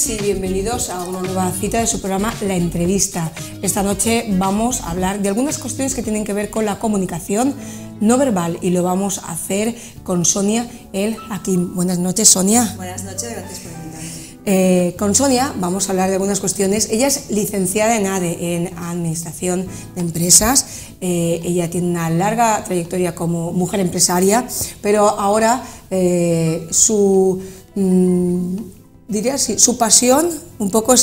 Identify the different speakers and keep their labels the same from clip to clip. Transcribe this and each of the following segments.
Speaker 1: Y bienvenidos a una nueva cita de su programa La Entrevista. Esta noche vamos a hablar de algunas cuestiones que tienen que ver con la comunicación no verbal y lo vamos a hacer con Sonia El Hakim. Buenas noches, Sonia.
Speaker 2: Buenas noches, gracias por invitarme.
Speaker 1: Con Sonia vamos a hablar de algunas cuestiones. Ella es licenciada en ADE, en Administración de Empresas. Ella tiene una larga trayectoria como mujer empresaria, pero ahora su pasión, un poco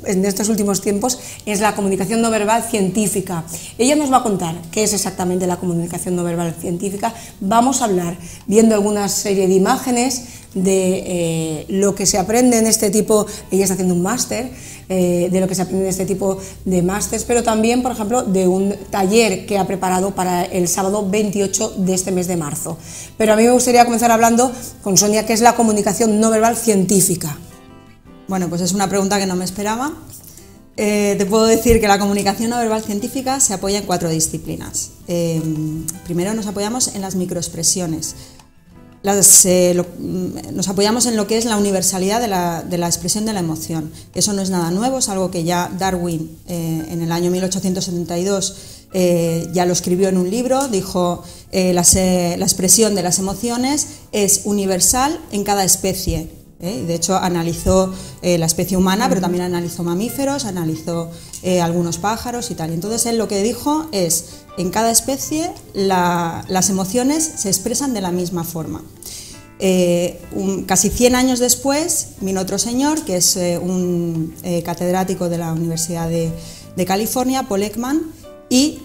Speaker 1: en estos últimos tiempos, es la comunicación no verbal científica. Ella nos va a contar qué es exactamente la comunicación no verbal científica. Vamos a hablar, viendo alguna serie de imágenes, de lo que se aprende en este tipo. Ella está haciendo un máster, de lo que se aprende en este tipo de másters, pero también, por ejemplo, de un taller que ha preparado para el sábado 28 de este mes de marzo. Pero a mí me gustaría comenzar hablando con Sonia, ¿qué es la comunicación no verbal científica?
Speaker 2: Bueno, pues es una pregunta que no me esperaba. Te puedo decir que la comunicación no verbal científica se apoya en 4 disciplinas. Primero nos apoyamos en las microexpresiones. Nos apoyamos en lo que es la universalidad de la expresión de la emoción. Eso no es nada nuevo, es algo que ya Darwin en el año 1872 ya lo escribió en un libro. Dijo la expresión de las emociones es universal en cada especie. De hecho analizó la especie humana, pero también analizó mamíferos, analizó algunos pájaros y tal. Entonces él lo que dijo es: en cada especie las emociones se expresan de la misma forma. Casi 100 años después vino otro señor, que es un catedrático de la Universidad de California, Paul Ekman, y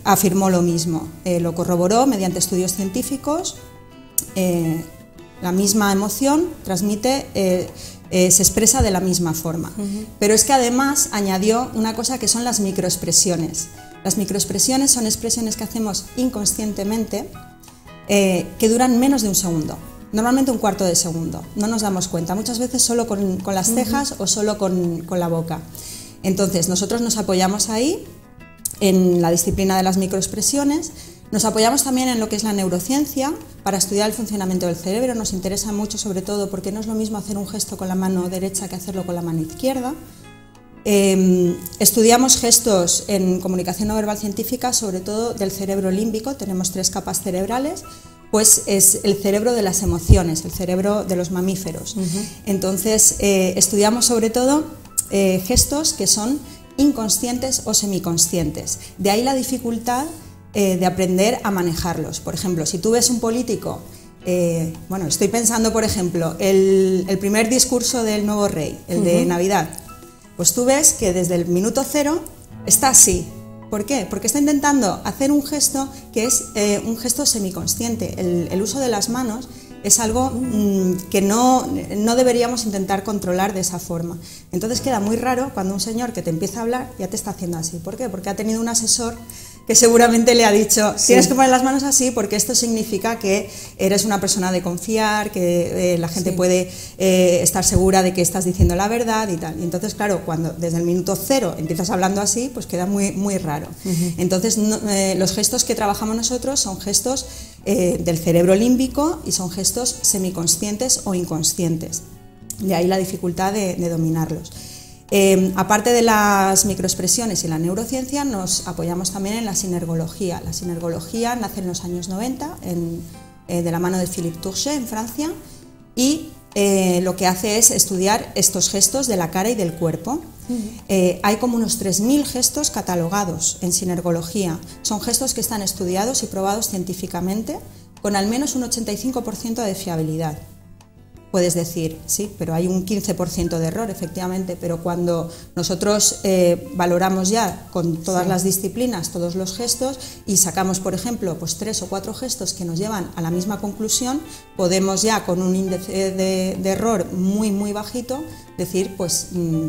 Speaker 2: afirmó lo mismo. Lo corroboró mediante estudios científicos. La misma emoción se expresa de la misma forma. Pero es que además añadió una cosa que son las microexpresiones. Las microexpresiones son expresiones que hacemos inconscientemente que duran menos de un segundo, normalmente un cuarto de segundo. No nos damos cuenta, muchas veces solo con las cejas o solo con la boca. Entonces nosotros nos apoyamos ahí en la disciplina de las microexpresiones. Nos apoyamos también en lo que es la neurociencia para estudiar el funcionamiento del cerebro. Nos interesa mucho, sobre todo porque no es lo mismo hacer un gesto con la mano derecha que hacerlo con la mano izquierda. Estudiamos gestos en comunicación no verbal científica, sobre todo del cerebro límbico. Tenemos 3 capas cerebrales, pues es el cerebro de las emociones, el cerebro de los mamíferos. Entonces estudiamos sobre todo gestos que son inconscientes o semiconscientes. De ahí la dificultad de aprender a manejarlos. Por ejemplo, si tú ves un político, bueno, estoy pensando, por ejemplo, el primer discurso del nuevo rey, el de Navidad, pues tú ves que desde el minuto 0 está así. ¿Por qué? Porque está intentando hacer un gesto que es un gesto semiconsciente. El uso de las manos es algo que no deberíamos intentar controlar de esa forma. Entonces queda muy raro cuando un señor que te empieza a hablar ya te está haciendo así. ¿Por qué? Porque ha tenido un asesor que seguramente le ha dicho: tienes que poner las manos así porque esto significa que eres una persona de confiar, que la gente puede estar segura de que estás diciendo la verdad y tal. Y entonces, claro, cuando desde el minuto 0 empiezas hablando así, pues queda muy, muy raro. Entonces, los gestos que trabajamos nosotros son gestos del cerebro límbico y son gestos semiconscientes o inconscientes. De ahí la dificultad de dominarlos. Aparte de las microexpresiones y la neurociencia, nos apoyamos también en la sinergología. La sinergología nace en los años 90 de la mano de Philippe Turchet en Francia, y lo que hace es estudiar estos gestos de la cara y del cuerpo. Hay como unos 3000 gestos catalogados en sinergología. Son gestos que están estudiados y probados científicamente con al menos un 85% de fiabilidad. Puedes decir, sí, pero hay un 15% de error, efectivamente, pero cuando nosotros valoramos ya con todas las disciplinas, todos los gestos, y sacamos, por ejemplo, pues 3 o 4 gestos que nos llevan a la misma conclusión, podemos ya con un índice de error muy, muy bajito decir pues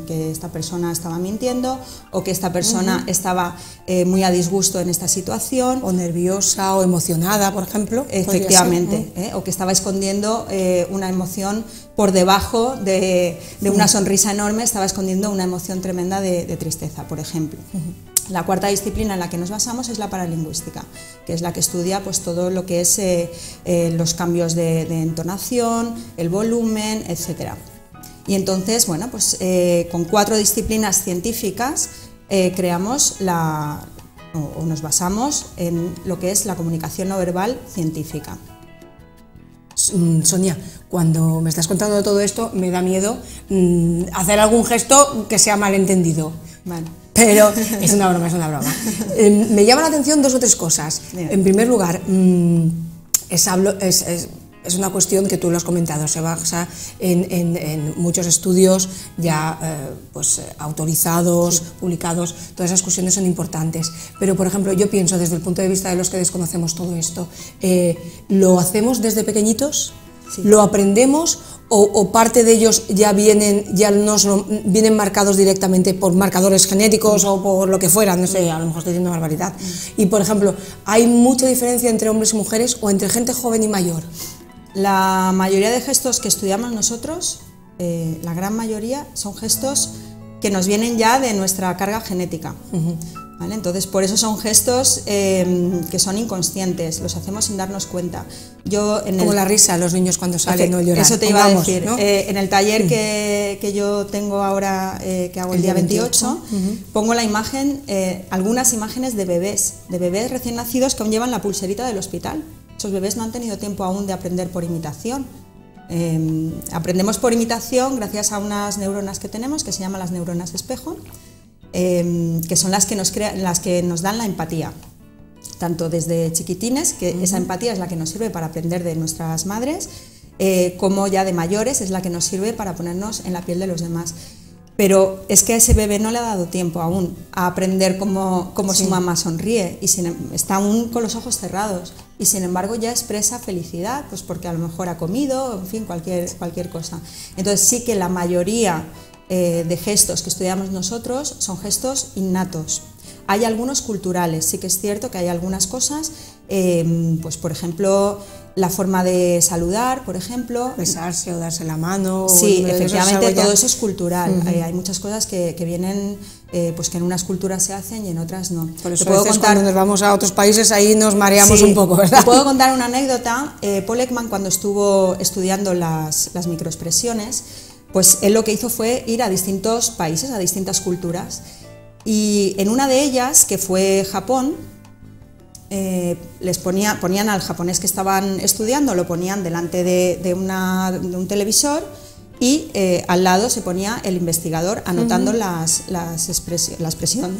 Speaker 2: que esta persona estaba mintiendo, o que esta persona estaba muy a disgusto en esta situación.
Speaker 1: O nerviosa o emocionada, por ejemplo.
Speaker 2: Efectivamente, o que estaba escondiendo una emoción emoción por debajo de una sonrisa enorme, estaba escondiendo una emoción tremenda de tristeza, por ejemplo. La cuarta disciplina en la que nos basamos es la paralingüística, que es la que estudia pues, todo lo que es los cambios de entonación, el volumen, etc. Y entonces, bueno, pues con 4 disciplinas científicas creamos o nos basamos en lo que es la comunicación no verbal científica.
Speaker 1: Sonia, cuando me estás contando todo esto, me da miedo hacer algún gesto que sea malentendido.
Speaker 2: Bueno.
Speaker 1: Pero es una broma, es una broma. Me llama la atención 2 o 3 cosas.
Speaker 2: Bien.
Speaker 1: En primer lugar, es una cuestión que tú lo has comentado, se basa en muchos estudios ya pues, autorizados, sí, publicados, todas esas cuestiones son importantes. Pero, por ejemplo, yo pienso desde el punto de vista de los que desconocemos todo esto, ¿lo hacemos desde pequeñitos? Sí. ¿Lo aprendemos o parte de ellos ya vienen marcados directamente por marcadores genéticos o por lo que fuera? No sé, a lo mejor estoy diciendo barbaridad. Y, por ejemplo, ¿hay mucha diferencia entre hombres y mujeres o entre gente joven y mayor?
Speaker 2: La mayoría de gestos que estudiamos nosotros, la gran mayoría, son gestos que nos vienen ya de nuestra carga genética. ¿Vale? Entonces, por eso son gestos que son inconscientes, los hacemos sin darnos cuenta.
Speaker 1: Como la risa, los niños cuando salen no lloran.
Speaker 2: Eso te iba a decir, ¿no? En el taller que yo tengo ahora, que hago el día 28, pongo la imagen, algunas imágenes de bebés recién nacidos que aún llevan la pulserita del hospital. Esos bebés no han tenido tiempo aún de aprender por imitación. Aprendemos por imitación gracias a unas neuronas que tenemos, que se llaman las neuronas espejo, que son las que nos dan la empatía, tanto desde chiquitines, que esa empatía es la que nos sirve para aprender de nuestras madres, como ya de mayores es la que nos sirve para ponernos en la piel de los demás. Pero es que a ese bebé no le ha dado tiempo aún a aprender cómo sí, su mamá sonríe, y está aún con los ojos cerrados, y sin embargo ya expresa felicidad, pues porque a lo mejor ha comido, en fin, cualquier cosa. Entonces sí que la mayoría de gestos que estudiamos nosotros son gestos innatos. Hay algunos culturales, sí que es cierto que hay algunas cosas, pues por ejemplo, la forma de saludar, por ejemplo.
Speaker 1: Besarse o darse la mano.
Speaker 2: Sí, efectivamente, todo eso es cultural. Hay muchas cosas que vienen, pues que en unas culturas se hacen y en otras no.
Speaker 1: Por eso cuando nos vamos a otros países ahí nos mareamos un poco, ¿verdad?
Speaker 2: Te puedo contar una anécdota. Paul Ekman, cuando estuvo estudiando las microexpresiones, pues él lo que hizo fue ir a distintos países, a distintas culturas, y en una de ellas, que fue Japón, ponían al japonés que estaban estudiando, lo ponían delante de un televisor, y al lado se ponía el investigador anotando la expresión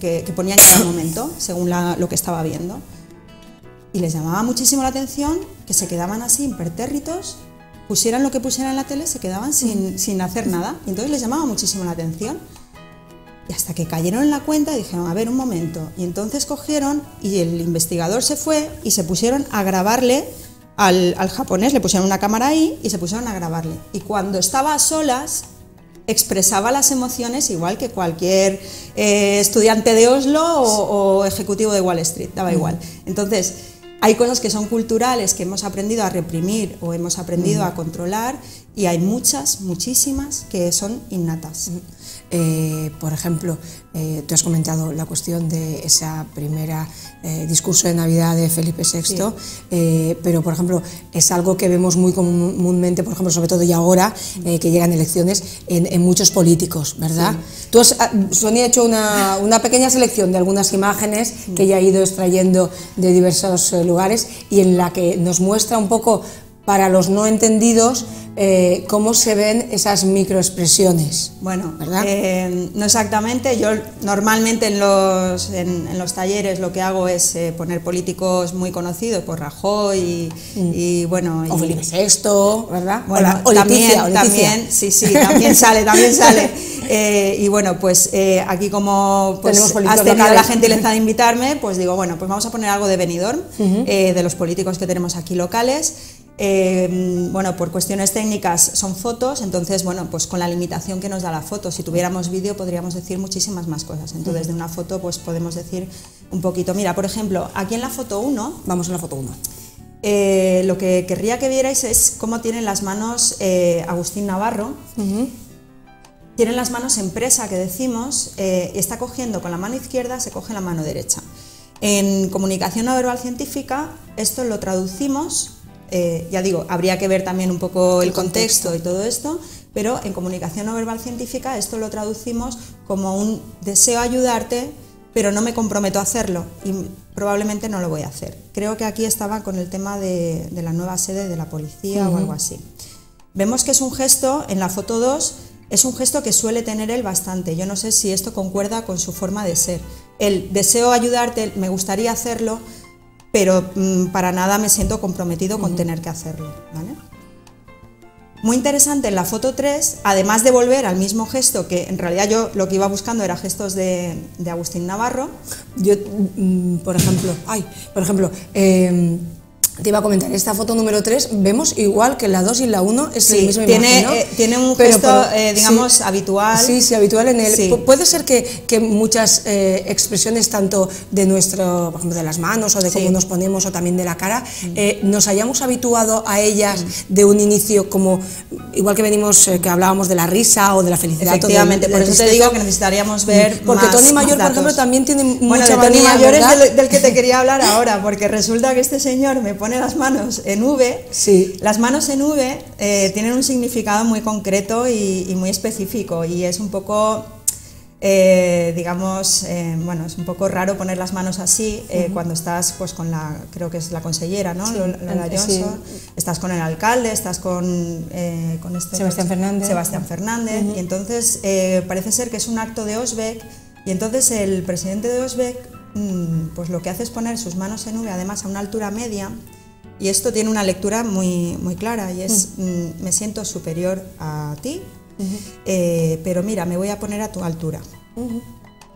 Speaker 2: que ponía en cada momento, según lo que estaba viendo. Y les llamaba muchísimo la atención que se quedaban así impertérritos, pusieran lo que pusieran en la tele, se quedaban sin hacer nada, y entonces les llamaba muchísimo la atención. Y hasta que cayeron en la cuenta y dijeron, a ver, un momento, y entonces cogieron y el investigador se fue y se pusieron a grabarle al japonés, le pusieron una cámara ahí y se pusieron a grabarle. Y cuando estaba a solas, expresaba las emociones igual que cualquier estudiante de Oslo o ejecutivo de Wall Street, daba igual. Entonces, hay cosas que son culturales, que hemos aprendido a reprimir o hemos aprendido a controlar, y hay muchísimas que son innatas.
Speaker 1: Por ejemplo, tú has comentado la cuestión de esa primera discurso de Navidad de Felipe VI, sí, pero por ejemplo es algo que vemos muy comúnmente, por ejemplo, sobre todo ya ahora que llegan elecciones, en muchos políticos, ¿verdad? Sí. Tú has, Sonia, ha hecho una pequeña selección de algunas imágenes que ella ha ido extrayendo de diversos lugares, y en la que nos muestra un poco, para los no entendidos, cómo se ven esas microexpresiones.
Speaker 2: Bueno, ¿verdad? No exactamente. Yo normalmente en los talleres lo que hago es poner políticos muy conocidos, por Rajoy y bueno...
Speaker 1: O Felipe VI, ¿verdad?
Speaker 2: Bueno,
Speaker 1: o Leticia.
Speaker 2: También, sí, también sale. Y bueno, pues aquí como pues, has tenido la gentileza de invitarme, pues digo, bueno, pues vamos a poner algo de Benidorm, de los políticos que tenemos aquí locales. Bueno, por cuestiones técnicas son fotos, entonces bueno, pues con la limitación que nos da la foto, si tuviéramos vídeo podríamos decir muchísimas más cosas, entonces de una foto pues podemos decir un poquito. Mira, por ejemplo, aquí en la foto 1,
Speaker 1: vamos a la foto 1.
Speaker 2: lo que querría que vierais es cómo tienen las manos Agustín Navarro. Tienen las manos en presa, que decimos, y está cogiendo con la mano izquierda, se coge la mano derecha. En comunicación no verbal científica esto lo traducimos, ya digo, habría que ver también un poco el contexto y todo esto, pero en comunicación no verbal científica esto lo traducimos como un deseo ayudarte, pero no me comprometo a hacerlo y probablemente no lo voy a hacer. Creo que aquí estaba con el tema de la nueva sede de la policía o algo así. Vemos que es un gesto, en la foto 2, es un gesto que suele tener él bastante. Yo no sé si esto concuerda con su forma de ser. El deseo ayudarte, me gustaría hacerlo, pero para nada me siento comprometido con tener que hacerlo, ¿vale? Muy interesante en la foto 3, además de volver al mismo gesto, que en realidad yo lo que iba buscando era gestos de Agustín Navarro.
Speaker 1: Yo, por ejemplo, te iba a comentar, esta foto número 3 vemos igual que la 2 y la 1 es el mismo imagen, ¿no?
Speaker 2: Tiene un gesto, digamos, habitual.
Speaker 1: Sí, habitual en él. Sí. Puede ser que muchas expresiones, tanto de nuestro, por ejemplo, de las manos o de cómo nos ponemos o también de la cara, nos hayamos habituado a ellas de un inicio como, igual que venimos, que hablábamos de la risa o de la felicidad.
Speaker 2: Efectivamente, por eso te digo que necesitaríamos ver
Speaker 1: porque
Speaker 2: más,
Speaker 1: Tony Mayor, por ejemplo, también tiene mucha manía.
Speaker 2: Tony Mayor es del que te quería hablar ahora, porque resulta que este señor me pone las manos en V.
Speaker 1: Sí.
Speaker 2: Las manos en V tienen un significado muy concreto y muy específico, y es un poco, digamos, bueno, es un poco raro poner las manos así cuando estás pues con la, creo que es la consellera, ¿no?
Speaker 1: Sí,
Speaker 2: Lola Johnson, estás con el alcalde, estás con
Speaker 1: Sebastián Fernández.
Speaker 2: Y entonces parece ser que es un acto de Osbeck, y entonces el presidente de Osbeck pues lo que hace es poner sus manos en V, además a una altura media, y esto tiene una lectura muy clara, y es me siento superior a ti, pero mira, me voy a poner a tu altura,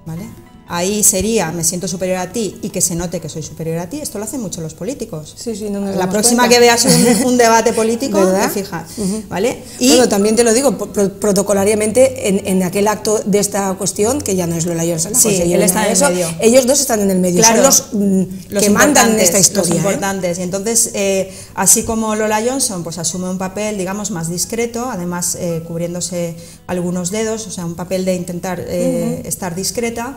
Speaker 2: ¿vale? Ahí sería, me siento superior a ti y que se note que soy superior a ti. Esto lo hacen mucho los políticos.
Speaker 1: Sí, no nos
Speaker 2: la próxima cuenta. Que veas un debate político, te fijas, ¿vale?
Speaker 1: Y bueno, también te lo digo, protocolariamente, en aquel acto de esta cuestión, que ya no es Lola Johnson,
Speaker 2: él está en el medio.
Speaker 1: Ellos dos están en el medio,
Speaker 2: claro,
Speaker 1: son los que mandan en esta historia.
Speaker 2: Los importantes. Y entonces, así como Lola Johnson pues asume un papel, digamos, más discreto, además cubriéndose algunos dedos, o sea, un papel de intentar estar discreta,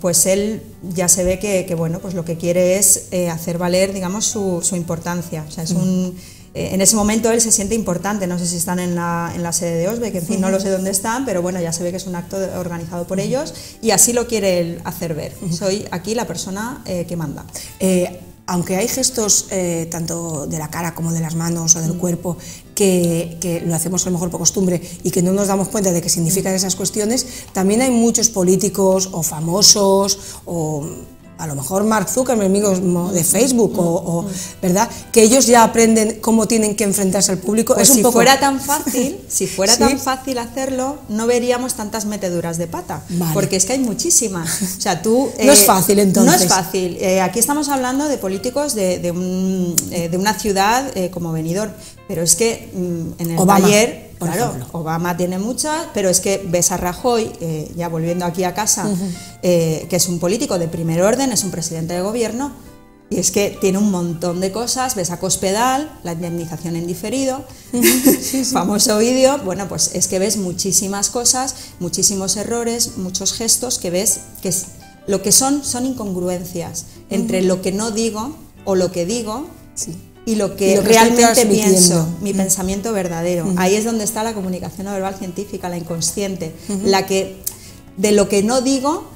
Speaker 2: pues él ya se ve que bueno, pues lo que quiere es hacer valer, digamos, su importancia. O sea, es en ese momento él se siente importante. No sé si están en la sede de Osbeck, en fin, no lo sé dónde están, pero bueno, ya se ve que es un acto organizado por ellos, y así lo quiere él hacer ver. Soy aquí la persona que manda.
Speaker 1: Aunque hay gestos tanto de la cara como de las manos o del cuerpo que lo hacemos a lo mejor por costumbre y que no nos damos cuenta de que significan esas cuestiones, también hay muchos políticos o famosos o a lo mejor Mark Zuckerberg, amigos de Facebook, ¿verdad? Que ellos ya aprenden cómo tienen que enfrentarse al público.
Speaker 2: Pues si fuera tan fácil, tan fácil hacerlo, no veríamos tantas meteduras de pata, porque es que hay muchísimas. O sea, tú
Speaker 1: no es fácil, entonces.
Speaker 2: No es fácil. Aquí estamos hablando de políticos de una ciudad como Benidorm, pero es que en el Bayer, claro, Obama tiene muchas, pero es que ves a Rajoy, ya volviendo aquí a casa, que es un político de primer orden, es un presidente de gobierno, y es que tiene un montón de cosas. Ves a Cospedal, la indemnización en diferido, famoso vídeo. Bueno, pues es que ves muchísimas cosas, muchísimos errores, muchos gestos que ves que lo que son incongruencias entre lo que no digo o lo que digo y lo que realmente pienso, mi pensamiento verdadero. Ahí es donde está la comunicación no verbal científica, la inconsciente, la que de lo que no digo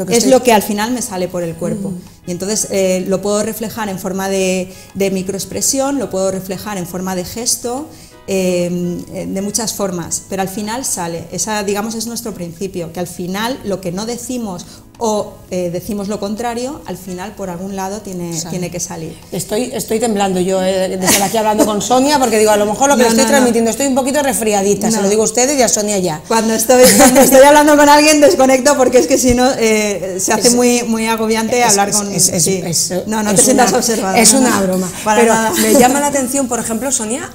Speaker 2: es lo que al final me sale por el cuerpo. Y entonces lo puedo reflejar en forma de microexpresión, lo puedo reflejar en forma de gesto, de muchas formas, pero al final sale. Esa, digamos, es nuestro principio, que al final lo que no decimos o decimos lo contrario, al final por algún lado tiene que salir.
Speaker 1: Estoy temblando yo desde aquí hablando con Sonia, porque digo, a lo mejor lo que le estoy transmitiendo, estoy un poquito resfriadita, se lo digo a ustedes y a Sonia ya.
Speaker 2: Cuando estoy hablando con alguien desconecto, porque es que si no se hace muy agobiante hablar con... No te sientas observada.
Speaker 1: Es una broma. Pero me llama la atención, por ejemplo, Sonia,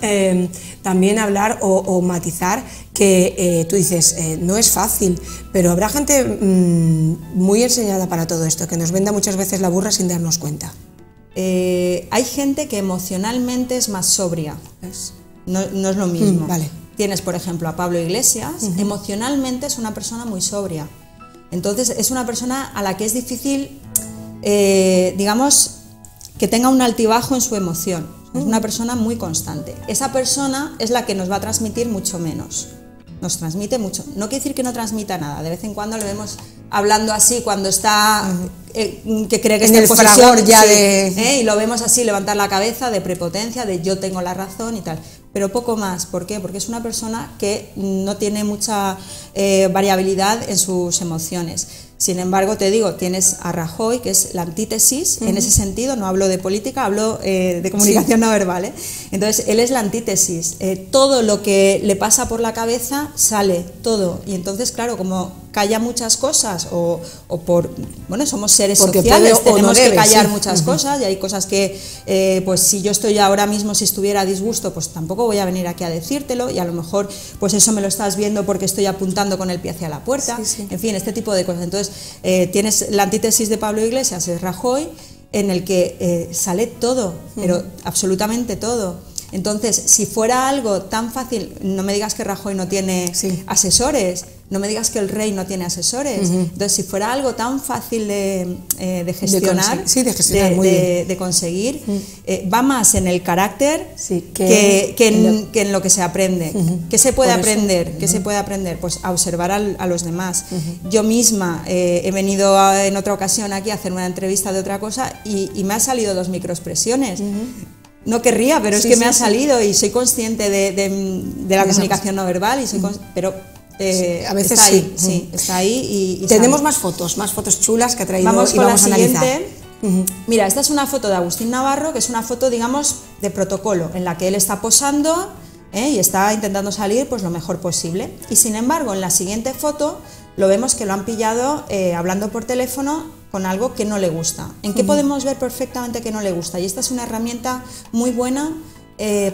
Speaker 1: también hablar o matizar que tú dices, no es fácil, pero habrá gente muy enseñada para todo esto, que nos venda muchas veces la burra sin darnos cuenta.
Speaker 2: hay gente que emocionalmente es más sobria, no es lo mismo.
Speaker 1: Vale.
Speaker 2: Tienes, por ejemplo, a Pablo Iglesias, emocionalmente es una persona muy sobria. Entonces es una persona a la que es difícil, digamos, que tenga un altibajo en su emoción. Es una persona muy constante. Esa persona es la que nos va a transmitir mucho menos. Nos transmite mucho. No quiere decir que no transmita nada. De vez en cuando le vemos hablando así cuando está, que cree que
Speaker 1: en
Speaker 2: está
Speaker 1: el fragor ya de...
Speaker 2: y lo vemos así levantar la cabeza de prepotencia, de yo tengo la razón y tal. Pero poco más. ¿Por qué? Porque es una persona que no tiene mucha variabilidad en sus emociones. Sin embargo, te digo, tienes a Rajoy, que es la antítesis, en ese sentido, no hablo de política, hablo de comunicación no verbal. Entonces, él es la antítesis. Todo lo que le pasa por la cabeza sale, todo. Y entonces, claro, como calla muchas cosas, o por, bueno, somos seres sociales, tenemos que callar muchas cosas, y hay cosas que, pues si yo estoy ahora mismo, si estuviera a disgusto, pues tampoco voy a venir aquí a decírtelo, y a lo mejor, pues eso me lo estás viendo porque estoy apuntando con el pie hacia la puerta, en fin, este tipo de cosas. Entonces, tienes la antítesis de Pablo Iglesias, es Rajoy, en el que sale todo, pero absolutamente todo. Entonces, si fuera algo tan fácil, no me digas que Rajoy no tiene asesores, no me digas que el rey no tiene asesores. Entonces, si fuera algo tan fácil de gestionar, de conseguir, va más en el carácter que en lo que se aprende. ¿Qué se puede aprender? ¿Qué se puede aprender? Pues a observar a los demás. Yo misma he venido en otra ocasión aquí a hacer una entrevista de otra cosa y me han salido 2 microexpresiones. No querría, pero es que me ha salido y soy consciente de la comunicación no verbal, y soy pero
Speaker 1: a veces
Speaker 2: está ahí, está ahí y
Speaker 1: tenemos más fotos chulas que ha traído.
Speaker 2: Vamos
Speaker 1: y
Speaker 2: con
Speaker 1: vamos
Speaker 2: la
Speaker 1: a analizar.
Speaker 2: siguiente. Mira, esta es una foto de Agustín Navarro, que es una foto, digamos, de protocolo, en la que él está posando y está intentando salir pues lo mejor posible. Y sin embargo, en la siguiente foto lo vemos que lo han pillado hablando por teléfono con algo que no le gusta. ¿En qué podemos ver perfectamente que no le gusta? Y esta es una herramienta muy buena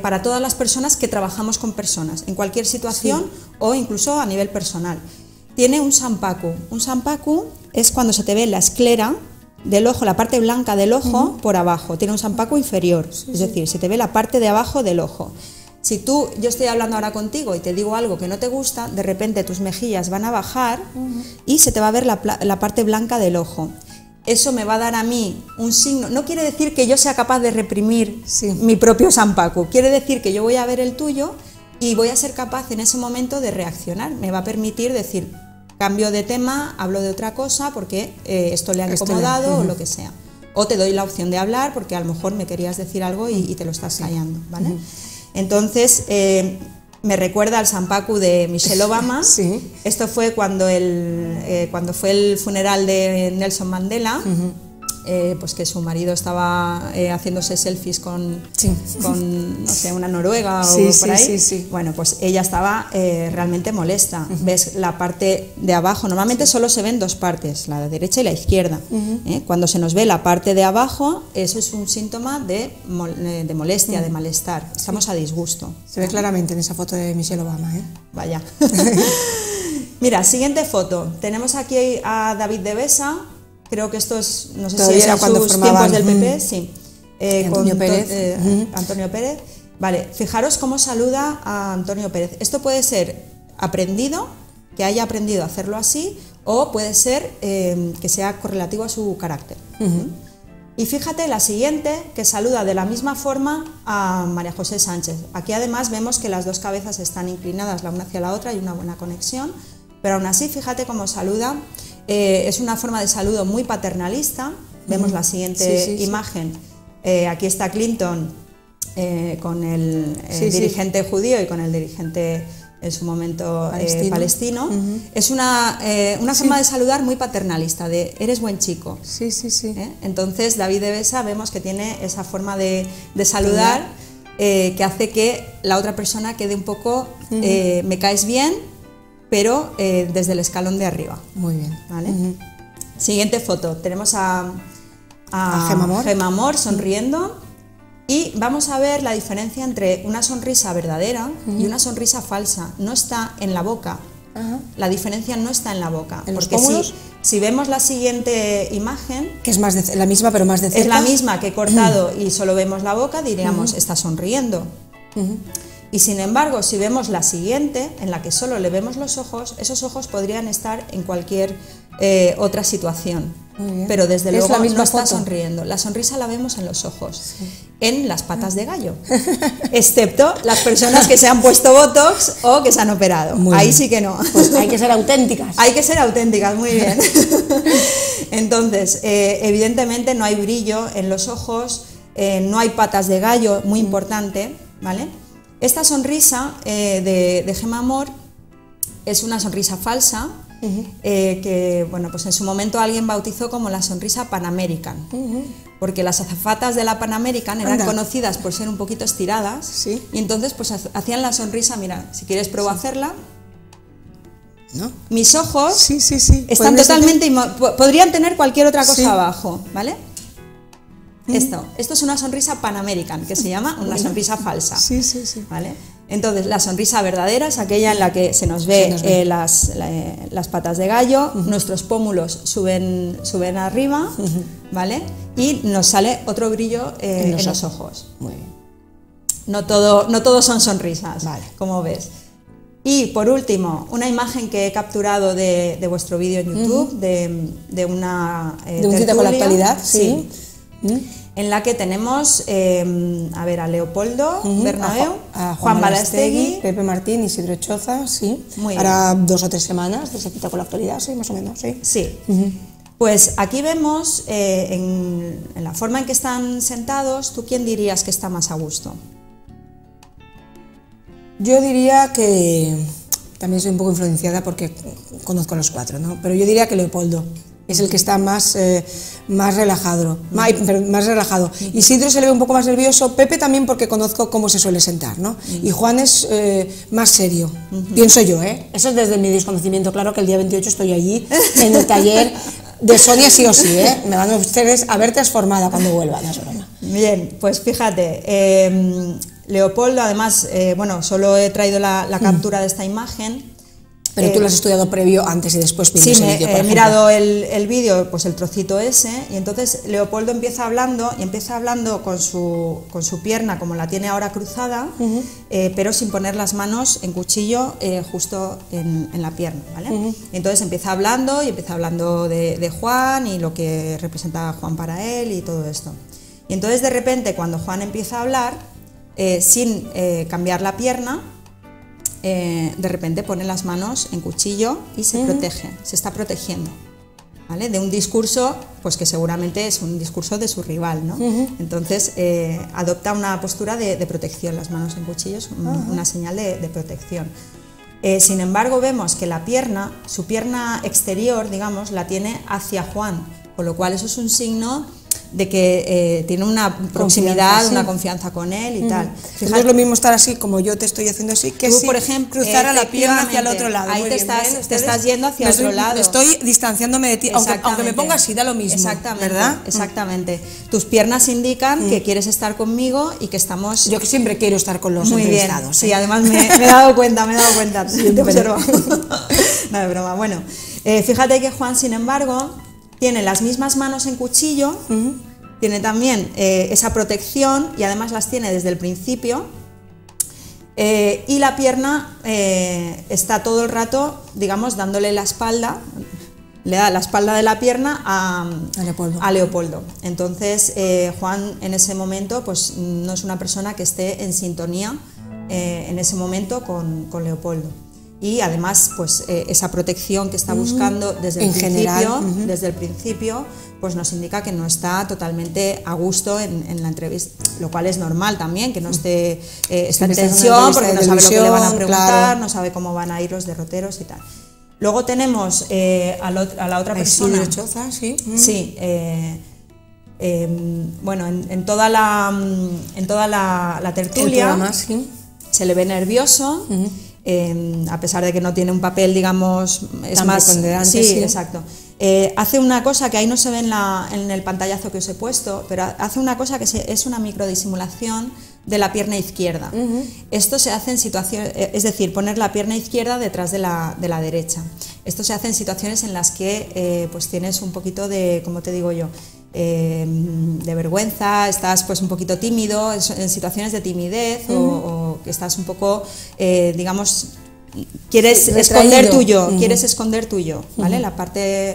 Speaker 2: para todas las personas que trabajamos con personas, en cualquier situación o incluso a nivel personal. Tiene un sanpaku. Un sanpaku es cuando se te ve la esclera del ojo, la parte blanca del ojo por abajo. Tiene un sanpaku inferior, es decir, se te ve la parte de abajo del ojo. Si yo estoy hablando ahora contigo y te digo algo que no te gusta, de repente tus mejillas van a bajar y se te va a ver la parte blanca del ojo. Eso me va a dar a mí un signo. No quiere decir que yo sea capaz de reprimir mi propio sanpaku, quiere decir que yo voy a ver el tuyo y voy a ser capaz en ese momento de reaccionar. Me va a permitir decir, cambio de tema, hablo de otra cosa porque esto le ha incomodado o lo que sea. O te doy la opción de hablar porque a lo mejor me querías decir algo y te lo estás callando, ¿vale? Entonces, me recuerda al sanpaku de Michelle Obama. Esto fue cuando fue el funeral de Nelson Mandela, pues que su marido estaba haciéndose selfies con no sé, una noruega o por ahí. Bueno, pues ella estaba realmente molesta. Ves la parte de abajo, normalmente solo se ven 2 partes, la derecha y la izquierda. Cuando se nos ve la parte de abajo, eso es un síntoma de molestia, de malestar. Estamos a disgusto.
Speaker 1: Se ve claramente en esa foto de Michelle Obama,
Speaker 2: Vaya. Mira, siguiente foto. Tenemos aquí a David de Besa. Creo que esto es, no sé si es en sus tiempos del PP,
Speaker 1: Antonio Pérez.
Speaker 2: Antonio Pérez. Vale, fijaros cómo saluda a Antonio Pérez. Esto puede ser aprendido, que haya aprendido a hacerlo así, o puede ser que sea correlativo a su carácter. Y fíjate la siguiente, que saluda de la misma forma a María José Sánchez. Aquí además vemos que las 2 cabezas están inclinadas la una hacia la otra y una buena conexión, pero aún así fíjate cómo saluda. Es una forma de saludo muy paternalista. Vemos la siguiente imagen. Aquí está Clinton con el dirigente judío y con el dirigente en su momento palestino. Es una forma de saludar muy paternalista, de eres buen chico. Entonces David de Besa vemos que tiene esa forma de saludar que hace que la otra persona quede un poco me caes bien, pero desde el escalón de arriba.
Speaker 1: Muy bien.
Speaker 2: ¿Vale? Siguiente foto, tenemos a
Speaker 1: Gemma
Speaker 2: Amor sonriendo, y vamos a ver la diferencia entre una sonrisa verdadera y una sonrisa falsa. No está en la boca, La diferencia no está en la boca.
Speaker 1: ¿En los
Speaker 2: porque
Speaker 1: pómulos?
Speaker 2: Si vemos la siguiente imagen,
Speaker 1: que es más la misma pero más de cerca.
Speaker 2: es la misma que he cortado y solo vemos la boca, diríamos, está sonriendo. Y sin embargo, si vemos la siguiente, en la que solo le vemos los ojos, esos ojos podrían estar en cualquier otra situación. Pero desde luego no está sonriendo. La sonrisa la vemos en los ojos, en las patas de gallo, excepto las personas que se han puesto botox o que se han operado. Ahí sí que no.
Speaker 1: Pues hay que ser auténticas.
Speaker 2: Hay que ser auténticas, muy bien. Entonces, evidentemente no hay brillo en los ojos, no hay patas de gallo, muy importante, ¿vale? Esta sonrisa de Gemma Amor es una sonrisa falsa, que bueno, pues en su momento alguien bautizó como la sonrisa Pan American, porque las azafatas de la Pan American eran conocidas por ser un poquito estiradas, y entonces pues hacían la sonrisa, mira, si quieres prueba a hacerla. ¿No? Mis ojos están totalmente, podrían tener cualquier otra cosa abajo, ¿vale? Esto es una sonrisa Pan American, que se llama una sonrisa falsa. ¿Vale? Entonces, la sonrisa verdadera es aquella en la que se nos ve las patas de gallo, nuestros pómulos suben arriba, ¿vale? Y nos sale otro brillo en los ojos. Muy bien. No todo son sonrisas, como ves. Y por último, una imagen que he capturado de vuestro vídeo en YouTube, de una
Speaker 1: de un cita con la actualidad,
Speaker 2: en la que tenemos a Leopoldo Bernabeu, a Juan Balastegui,
Speaker 1: Pepe Martín, Isidro Choza, ahora 2 o 3 semanas de esa cita con la actualidad, más o menos,
Speaker 2: Pues aquí vemos en la forma en que están sentados, ¿tú quién dirías que está más a gusto?
Speaker 1: Yo diría que, también soy un poco influenciada porque conozco a los 4, ¿no? Pero yo diría que Leopoldo es el que está más relajado. Isidro se le ve un poco más nervioso, Pepe también porque conozco cómo se suele sentar, ¿no? Y Juan es más serio, pienso yo, ¿eh? Eso es desde mi desconocimiento, claro que el día 28 estoy allí en el taller de Sonia sí o sí, ¿eh? Me van ustedes a ver transformada cuando vuelva, no es broma.
Speaker 2: Bien, pues fíjate, Leopoldo, además, bueno, solo he traído la captura de esta imagen.
Speaker 1: Pero tú lo has estudiado previo, antes y después.
Speaker 2: Sí, he mirado el vídeo, pues el trocito ese, y entonces Leopoldo empieza hablando con su pierna, como la tiene ahora cruzada, pero sin poner las manos en cuchillo justo en la pierna, ¿vale? Entonces empieza hablando de Juan y lo que representa Juan para él y todo esto. Y entonces de repente, cuando Juan empieza a hablar, sin cambiar la pierna, de repente pone las manos en cuchillo y se protege, se está protegiendo, ¿vale? De un discurso, pues que seguramente es un discurso de su rival, ¿no? Entonces adopta una postura de protección, las manos en cuchillo es una señal de protección. Sin embargo, vemos que su pierna exterior, digamos, la tiene hacia Juan, con lo cual eso es un signo de que tiene una proximidad, una confianza con él y tal.
Speaker 1: No es lo mismo estar así como yo te estoy haciendo así, que
Speaker 2: tú, por ejemplo,
Speaker 1: cruzar a la pierna hacia el otro lado.
Speaker 2: Ahí te estás yendo hacia otro lado.
Speaker 1: Estoy distanciándome de ti, aunque me ponga así, da lo mismo.
Speaker 2: Exactamente,
Speaker 1: ¿verdad?
Speaker 2: Exactamente. Tus piernas indican que quieres estar conmigo y que estamos...
Speaker 1: Yo que siempre quiero estar con los entrevistados.
Speaker 2: Sí, además me he dado cuenta, te observo. No, de broma. Bueno, fíjate que Juan, sin embargo, tiene las mismas manos en cuchillo, tiene también esa protección y además las tiene desde el principio, y la pierna está todo el rato, digamos, dándole la espalda, le da la espalda de la pierna a Leopoldo. Entonces Juan en ese momento pues no es una persona que esté en sintonía en ese momento con Leopoldo. Y además, pues esa protección que está buscando desde el principio, pues nos indica que no está totalmente a gusto en la entrevista, lo cual es normal también, que no esté está en tensión porque no sabe lo que le van a preguntar, no sabe cómo van a ir los derroteros y tal. Luego tenemos a la otra persona.
Speaker 1: Choza, sí.
Speaker 2: Sí. Bueno, en toda la tertulia
Speaker 1: programa,
Speaker 2: se le ve nervioso. A pesar de que no tiene un papel, digamos, es
Speaker 1: tan
Speaker 2: más
Speaker 1: preponderante.
Speaker 2: Sí, exacto. Hace una cosa que ahí no se ve en el pantallazo que os he puesto, pero hace una cosa que es una microdisimulación de la pierna izquierda. Esto se hace en situaciones, es decir, poner la pierna izquierda detrás de la derecha. Esto se hace en situaciones en las que pues tienes un poquito de, como te digo yo, de vergüenza, estás pues un poquito tímido, en situaciones de timidez o que estás un poco, digamos, quieres esconder tu yo, quieres esconder tu yo, ¿vale?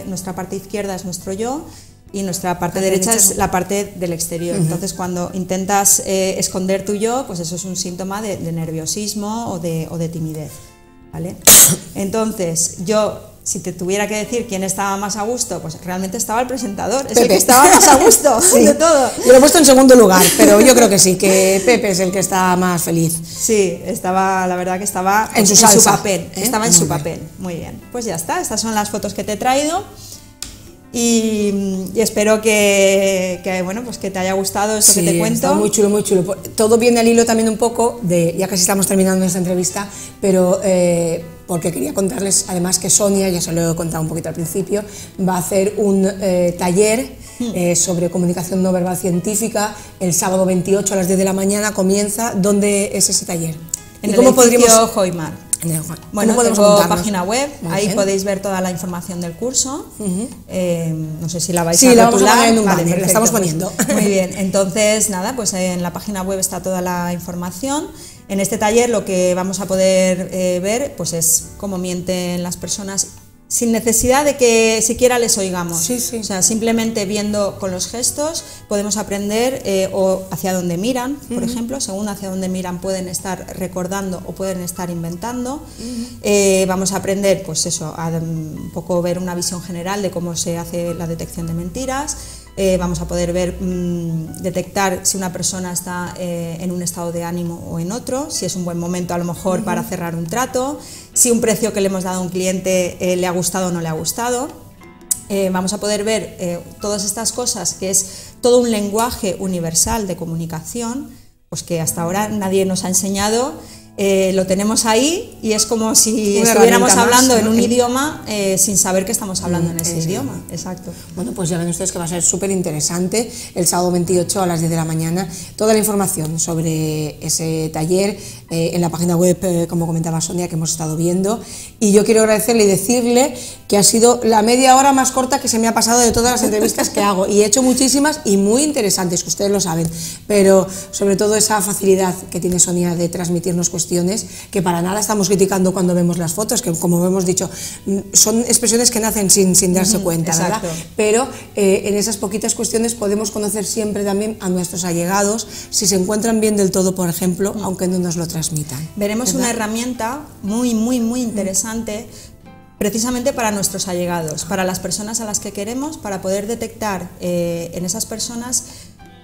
Speaker 2: Nuestra parte izquierda es nuestro yo y nuestra parte derecha es la parte del exterior. Entonces, cuando intentas esconder tu yo, pues eso es un síntoma de nerviosismo o de timidez, ¿vale? Entonces, yo, si te tuviera que decir quién estaba más a gusto, pues realmente estaba el presentador, es el que estaba más a gusto de todo.
Speaker 1: Yo lo he puesto en segundo lugar, pero yo creo que sí, que Pepe es el que está más feliz.
Speaker 2: Sí, la verdad que estaba
Speaker 1: en su
Speaker 2: papel, estaba en su papel, muy bien. Pues ya está, estas son las fotos que te he traído. Y espero que bueno, pues que te haya gustado esto que te cuento.
Speaker 1: Está muy chulo, muy chulo. Todo viene al hilo también un poco de, ya casi estamos terminando esta entrevista, pero porque quería contarles además que Sonia, ya se lo he contado un poquito al principio, va a hacer un taller sobre comunicación no verbal científica el sábado 28 a las 10 de la mañana, comienza. ¿Dónde es ese taller?
Speaker 2: En el edificio Joimar. Bueno, tengo página web, ahí podéis ver toda la información del curso. No sé si la vais a rotular.
Speaker 1: Sí, la vamos a poner en un banner, la estamos poniendo.
Speaker 2: Muy bien, entonces nada, pues en la página web está toda la información. En este taller lo que vamos a poder ver pues es cómo mienten las personas sin necesidad de que siquiera les oigamos. O sea, simplemente viendo con los gestos podemos aprender o hacia dónde miran, por ejemplo, según hacia dónde miran pueden estar recordando o pueden estar inventando. Vamos a aprender, pues eso, a un poco ver una visión general de cómo se hace la detección de mentiras. Vamos a poder ver, detectar si una persona está en un estado de ánimo o en otro, si es un buen momento a lo mejor para cerrar un trato, si un precio que le hemos dado a un cliente le ha gustado o no le ha gustado. Vamos a poder ver todas estas cosas, que es todo un lenguaje universal de comunicación, pues que hasta ahora nadie nos ha enseñado. Lo tenemos ahí y es como si estuviéramos hablando en un idioma sin saber que estamos hablando en ese idioma. Exacto.
Speaker 1: Bueno, pues ya ven ustedes que va a ser súper interesante el sábado 28 a las 10 de la mañana. Toda la información sobre ese taller en la página web, como comentaba Sonia, que hemos estado viendo. Y yo quiero agradecerle y decirle que ha sido la media hora más corta que se me ha pasado de todas las entrevistas que hago. Y he hecho muchísimas y muy interesantes, que ustedes lo saben. Pero sobre todo esa facilidad que tiene Sonia de transmitirnos cuestiones que para nada estamos criticando cuando vemos las fotos, que como hemos dicho, son expresiones que nacen sin darse cuenta, ¿verdad? Pero en esas poquitas cuestiones podemos conocer siempre también a nuestros allegados, si se encuentran bien del todo, por ejemplo, aunque no nos lo transmitan.
Speaker 2: Veremos una herramienta muy interesante precisamente para nuestros allegados, para las personas a las que queremos, para poder detectar en esas personas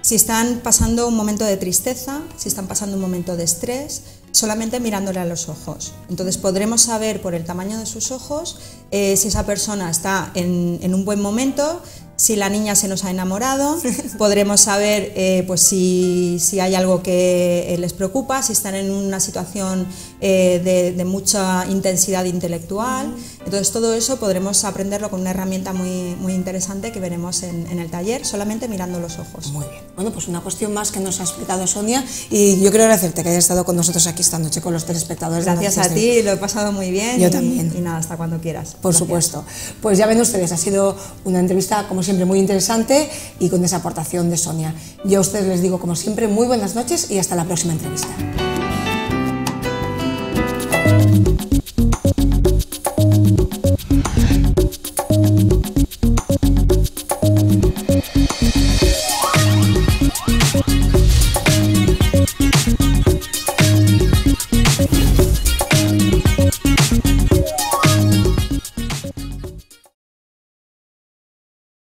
Speaker 2: si están pasando un momento de tristeza, si están pasando un momento de estrés, solamente mirándole a los ojos. Entonces podremos saber por el tamaño de sus ojos si esa persona está en un buen momento, si la niña se nos ha enamorado, podremos saber pues si hay algo que les preocupa, si están en una situación de mucha intensidad intelectual. Entonces todo eso podremos aprenderlo con una herramienta muy interesante que veremos en el taller, solamente mirando los ojos.
Speaker 1: Muy bien. Bueno, pues una cuestión más que nos ha explicado Sonia, y yo quiero agradecerte que hayas estado con nosotros aquí esta noche con los telespectadores.
Speaker 2: Gracias a ti, lo he pasado muy bien.
Speaker 1: Yo también.
Speaker 2: Y nada, hasta cuando quieras.
Speaker 1: Por supuesto. Pues ya ven ustedes, ha sido una entrevista como siempre muy interesante y con esa aportación de Sonia. Yo a ustedes les digo como siempre muy buenas noches y hasta la próxima entrevista.